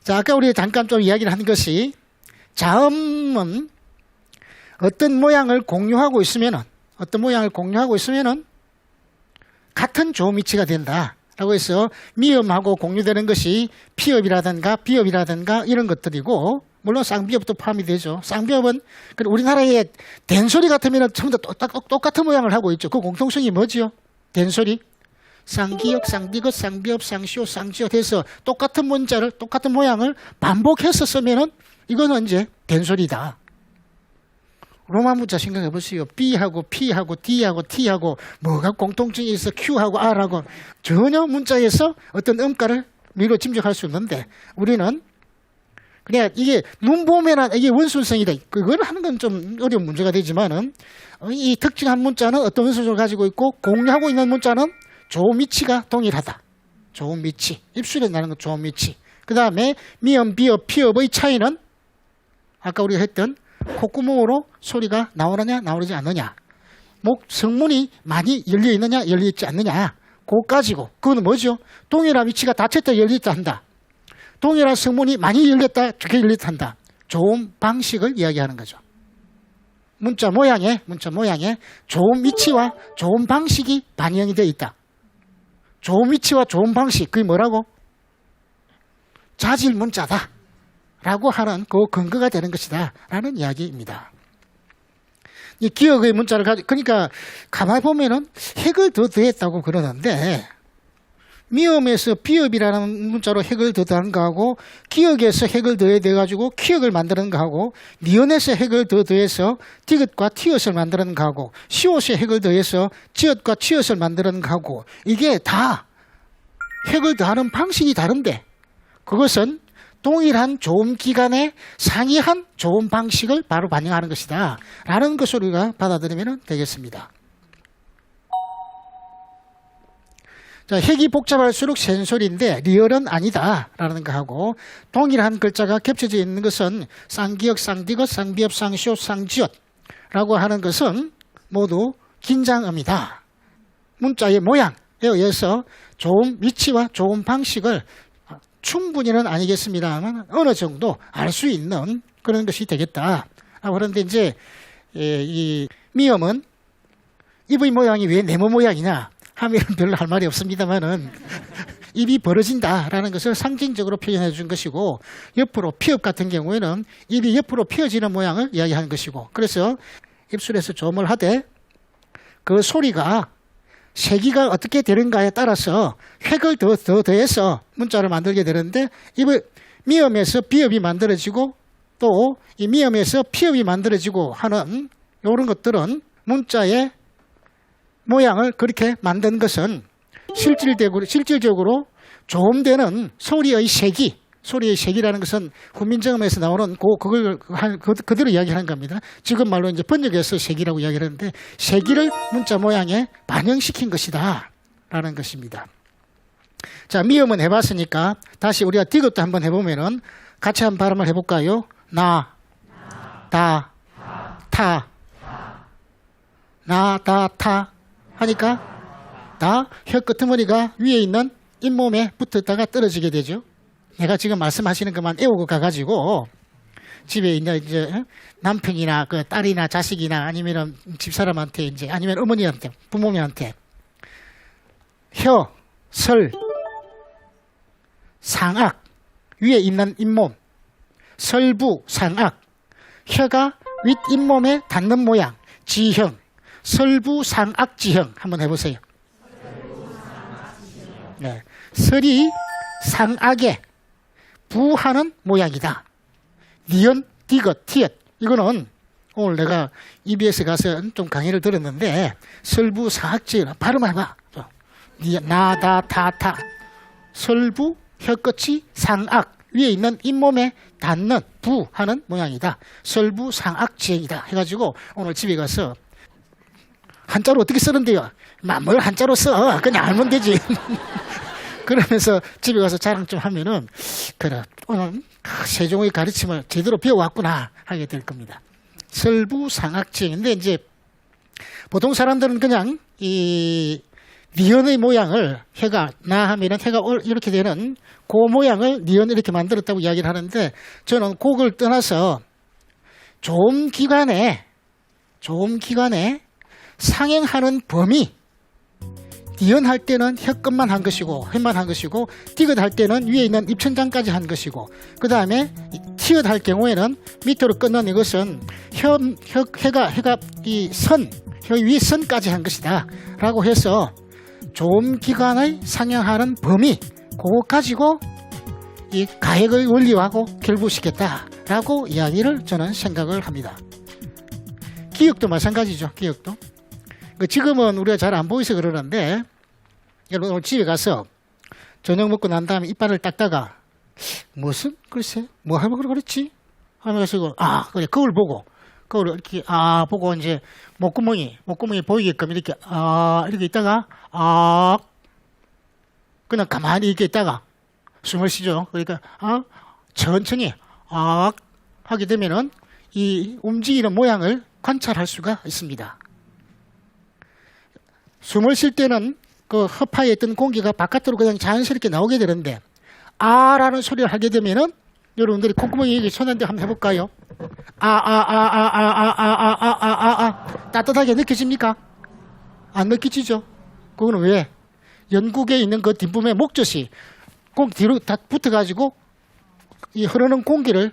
자, 아까 우리 잠깐 좀 이야기를 한 것이 자음은 어떤 모양을 공유하고 있으면은 같은 조음 위치가 된다라고 해서 미음하고 공유되는 것이 피읍이라든가 비읍이라든가 이런 것들이고, 물론 쌍비읍도 포함이 되죠. 쌍비읍은 우리나라의 된소리 같으면 전부 다 똑같은 모양을 하고 있죠. 그 공통성이 뭐지요? 된소리. 쌍기역, 쌍비긋, 쌍비읍, 쌍시옷, 쌍지옷 해서 똑같은 문자를, 똑같은 모양을 반복해서 쓰면은 이거는 이제 된소리다. 로마 문자 생각해 보세요. B하고 P하고 D하고 T하고 뭐가 공통점이 있어? Q하고 R하고 전혀 문자에서 어떤 음가를 미로 짐작할 수 없는데, 우리는 그냥 이게 눈 보면 이게 원순성이다. 그걸 하는 건 좀 어려운 문제가 되지만은, 이 특징한 문자는 어떤 원순성을 가지고 있고 공유하고 있는 문자는 조음 위치가 동일하다. 조음 위치. 입술에 나는 건 조음 위치. 그 다음에 미음, 비읍, 피읍의 차이는 아까 우리가 했던 콧구멍으로 소리가 나오느냐 나오지 않느냐, 목 성문이 많이 열려 있느냐 열려 있지 않느냐, 그거까지고. 그거는 뭐죠? 동일한 위치가 닫혔다 열렸다 한다. 동일한 성문이 많이 열렸다 적게 열렸다 한다. 조음 방식을 이야기하는 거죠. 문자 모양에 조음 위치와 조음 방식이 반영이 되어 있다. 조음 위치와 조음 방식, 그게 뭐라고? 자질 문자다 라고 하는 그 근거가 되는 것이다 라는 이야기입니다. 이 기억의 문자를 그러니까 가만히 보면은 핵을 더 더했다고 그러는데, 미음에서 비읍이라는 문자로 핵을 더 더한 거하고, 기억에서 핵을 더해 가지고 기억을 만드는 거하고, 니은에서 핵을 더 더해서 디귿과 티읕을 만드는 거하고, 시옷에 핵을 더해서 지읒과 치읒을 만드는 거하고, 이게 다 핵을 더하는 방식이 다른데, 그것은 동일한 조음 기간에 상이한 조음 방식을 바로 반영하는 것이다 라는 것을 우리가 받아들이면 되겠습니다. 자, 핵이 복잡할수록 센소리인데 리얼은 아니다 라는 거하고, 동일한 글자가 겹쳐져 있는 것은 쌍기역, 쌍디귿, 쌍비읍, 쌍시옷, 쌍지읒 라고 하는 것은 모두 긴장음이다. 문자의 모양에 의해서 조음 위치와 조음 방식을 충분히는 아니겠습니다만 어느 정도 알 수 있는 그런 것이 되겠다. 그런데 이제 이 미음은 입의 모양이 왜 네모 모양이냐 하면 별로 할 말이 없습니다만은 입이 벌어진다라는 것을 상징적으로 표현해 준 것이고, 옆으로 피읍 같은 경우에는 입이 옆으로 펴지는 모양을 이야기하는 것이고, 그래서 입술에서 조음을 하되 그 소리가 세기가 어떻게 되는가에 따라서 획을 더해서 문자를 만들게 되는데, 미음에서 비읍이 만들어지고 또 이 미음에서 피읍이 만들어지고 하는 이런 것들은 문자의 모양을 그렇게 만든 것은 실질적으로 조음되는 소리의 세기라는 것은 훈민정음에서 나오는 그걸 그대로 이야기하는 겁니다. 지금 말로 이제 번역해서 세기라고 이야기하는데, 세기를 문자 모양에 반영시킨 것이다 라는 것입니다. 자, 미음은 해봤으니까 다시 우리가 디귿도 한번 해보면은 같이 한번 발음을 해볼까요? 나, 다, 타, 나, 다, 타 하니까 다 혀 끄트머리가 위에 있는 잇몸에 붙었다가 떨어지게 되죠. 내가 지금 말씀하시는 것만 애우고 가가지고 집에 있는 이제 남편이나 그 딸이나 자식이나 아니면 집사람한테 이제 아니면 어머니한테 부모님한테 혀, 설, 상악 위에 있는 잇몸, 설부, 상악, 혀가 윗 잇몸에 닿는 모양, 지형, 설부, 상악, 지형 한번 해보세요. 네, 설이 상악에 부하는 모양이다. 니은, 디귿, 티읕. 이거는 오늘 내가 EBS 가서 좀 강의를 들었는데, 설부, 상악지형 발음을 해봐. 나, 다, 타, 타. 설부, 혀끝이 상악 위에 있는 잇몸에 닿는 부하는 모양이다. 설부, 상악지형이다 해가지고 오늘 집에 가서 한자로 어떻게 쓰는데요? 뭘 한자로 써? 그냥 알면 되지. 그러면서 집에 가서 자랑 좀 하면은, 그래, 오늘 세종의 가르침을 제대로 배워왔구나 하게 될 겁니다. 설부 상악지형인데, 이제 보통 사람들은 그냥 이 니은의 모양을 해가 나 하면은 해가 이렇게 되는 그 모양을 니은 이렇게 만들었다고 이야기를 하는데 저는 그걸 떠나서 좋은 기관에 상행하는 범위 니은 할 때는 혀끝만 한 것이고 혀만 한 것이고 디귿 할 때는 위에 있는 입천장까지 한 것이고 그 다음에 티읕 할 경우에는 밑으로 끊는 이것은 혀가 이 선, 혀 위 선까지 한 것이다 라고 해서 좋은 기관의 상향하는 범위 그거 가지고 이 가액의 원리하고 결부시켰다라고 이야기를 저는 생각을 합니다. 기역도 마찬가지죠. 기역도. 지금은 우리가 잘 안 보이서 그러는데 여러분 오늘 집에 가서 저녁 먹고 난 다음에 이빨을 닦다가 무슨 글쎄 뭐 하려고 그랬지 하면서 그래 거울 보고 거울 이렇게 보고 이제 목구멍이 보이게끔 이렇게 이렇게 있다가 그냥 가만히 이렇게 있다가 숨을 쉬죠. 그러니까 천천히 하게 되면은 이 움직이는 모양을 관찰할 수가 있습니다. 숨을 쉴 때는 그 허파에 있던 공기가 바깥으로 그냥 자연스럽게 나오게 되는데 라는 소리를 하게 되면은 여러분들이 콧구멍에 손 한 대 한번 해볼까요? 따뜻하게 느껴집니까? 안 느껴지죠? 그거는 왜? 연국에 있는 그 뒷부분에 목젖이 꼭 뒤로 다 붙어가지고 이 흐르는 공기를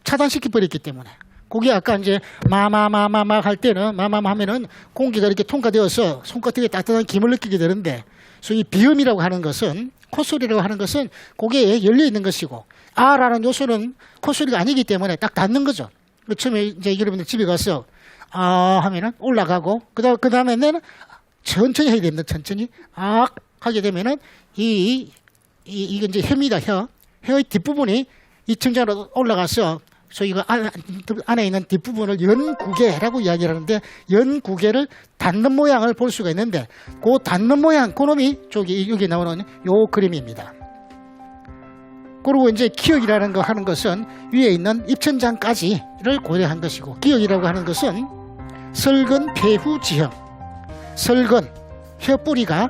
차단시켜 버렸기 때문에 그게 아까 이제 마마마마마 할 때는 마마마 하면은 공기가 이렇게 통과되어서 손끝에 따뜻한 김을 느끼게 되는데 소위 비음이라고 하는 것은 콧소리라고 하는 것은 고개에 열려 있는 것이고 라는 요소는 콧소리가 아니기 때문에 딱 닿는 거죠. 처음에 이제 여러분들 집에 가서 하면은 올라가고 그 다음에는 천천히 해야 됩니다. 천천히 하게 되면은 이게 이제 혀입니다. 혀의 뒷부분이 이층장으로 올라가서 저희가 안에 있는 뒷부분을 연구개라고 이야기를 하는데 연구개를 닿는 모양을 볼 수가 있는데 그 닿는 모양 그놈이 여기 나오는 요 그림입니다. 그리고 이제 기역이라는 거 하는 것은 위에 있는 입천장까지를 고려한 것이고 기역이라고 하는 것은 설근 폐후 지형 설근 혀뿌리가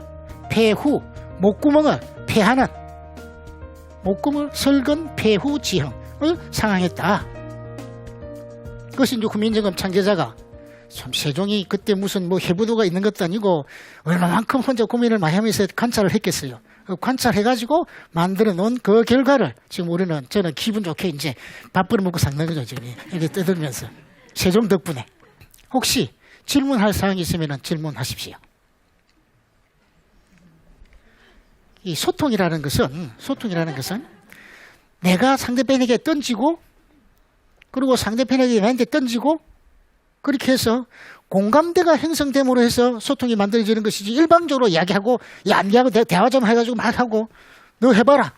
폐후 목구멍을 폐하는 목구멍 설근 폐후 지형을 상항했다. 그것이 이제 국민정음 창제자가 참 세종이 그때 무슨 뭐 해부도가 있는 것도 아니고 얼마만큼 혼자 고민을 많이 하면서 관찰을 했겠어요. 관찰해가지고 만들어 놓은 그 결과를 지금 저는 기분 좋게 이제 밥벌어 먹고 삭는 거죠. 지금 이렇게 뜯으면서 세종 덕분에. 혹시 질문할 사항이 있으면 질문하십시오. 이 소통이라는 것은 내가 상대편에게 던지고 그리고 상대편에게 나한테 던지고 그렇게 해서 공감대가 형성됨으로 해서 소통이 만들어지는 것이지 일방적으로 이야기하고 니하고 대화 좀 해가지고 막 하고 너 해봐라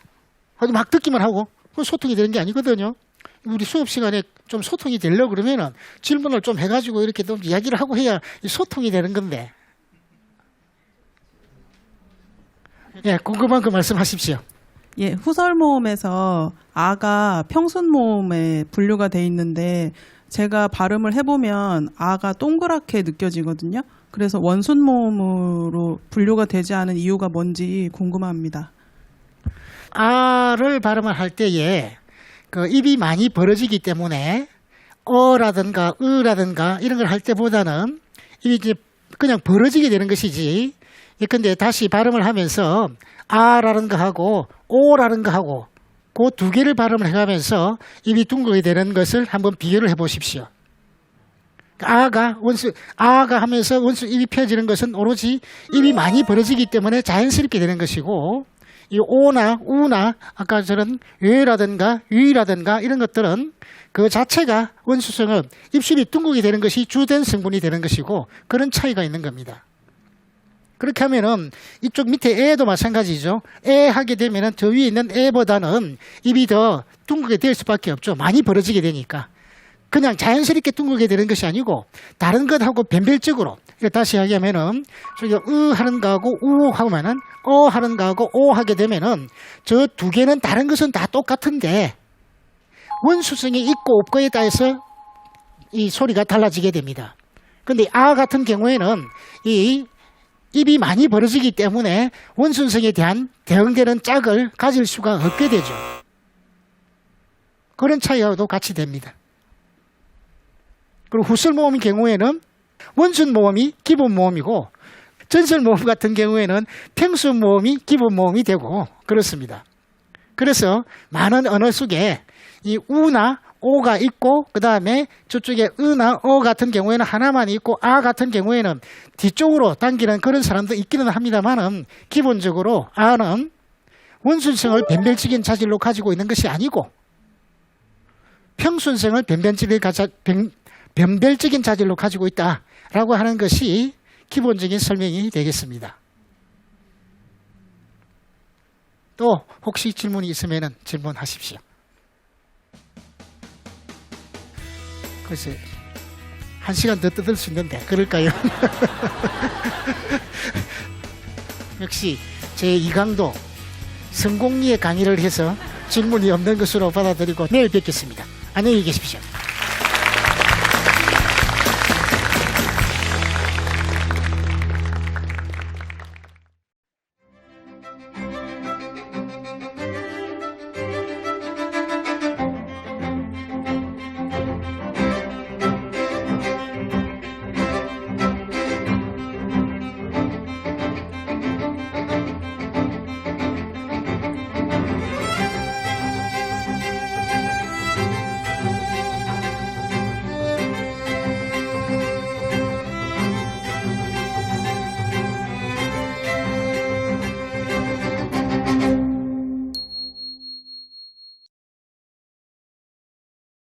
하고 막 듣기만 하고 그 소통이 되는 게 아니거든요. 우리 수업 시간에 좀 소통이 되려고 그러면은 질문을 좀 해가지고 이렇게 좀 이야기를 하고 해야 소통이 되는 건데. 예, 궁금한 거 말씀하십시오. 예, 후설 모음에서 아가 평순 모음에 분류가 돼 있는데 제가 발음을 해보면 아가 동그랗게 느껴지거든요. 그래서 원순 모음으로 분류가 되지 않은 이유가 뭔지 궁금합니다. 아를 발음을 할 때에 그 입이 많이 벌어지기 때문에 어라든가 으라든가 이런 걸 할 때보다는 입이 이제 그냥 벌어지게 되는 것이지. 근데 다시 발음을 하면서 아라는 거 하고 오라는 거 하고 그 두 개를 발음을 해가면서 입이 둥글게 되는 것을 한번 비교를 해보십시오. 아가 하면서 원수 입이 펴지는 것은 오로지 입이 많이 벌어지기 때문에 자연스럽게 되는 것이고 이 오나 우나 아까 저런 외라든가 위라든가 이런 것들은 그 자체가 원수성은 입술이 둥글게 되는 것이 주된 성분이 되는 것이고 그런 차이가 있는 겁니다. 그렇게 하면은 이쪽 밑에 애도 마찬가지죠. 애 하게 되면은 저 위에 있는 애보다는 입이 더 둥글게 될 수밖에 없죠. 많이 벌어지게 되니까. 그냥 자연스럽게 둥글게 되는 것이 아니고 다른 것하고 변별적으로 다시 하면은 저기 하는 거하고 우 하면은 하는 거하고 오 하게 되면은 저 두 개는 다른 것은 다 똑같은데 원수성이 있고 없고에 따라서 이 소리가 달라지게 됩니다. 근데 아 같은 경우에는 이 입이 많이 벌어지기 때문에 원순성에 대한 대응되는 짝을 가질 수가 없게 되죠. 그런 차이와도 같이 됩니다. 그리고 후설 모음의 경우에는 원순 모음이 기본 모음이고 전설 모음 같은 경우에는 평수 모음이 기본 모음이 되고 그렇습니다. 그래서 많은 언어 속에 이 우나 오가 있고 그 다음에 저쪽에 으나 어 같은 경우에는 하나만 있고 아 같은 경우에는 뒤쪽으로 당기는 그런 사람도 있기는 합니다만은 기본적으로 아는 원순성을 변별적인 자질로 가지고 있는 것이 아니고 평순성을 변별적인 자질로 가지고 있다라고 하는 것이 기본적인 설명이 되겠습니다. 또 혹시 질문이 있으면 질문하십시오. 글쎄 1시간 더 뜯을 수 있는데 그럴까요? 역시 제 2강도 성공리의 강의를 해서 질문이 없는 것으로 받아들이고 내일 뵙겠습니다. 안녕히 계십시오.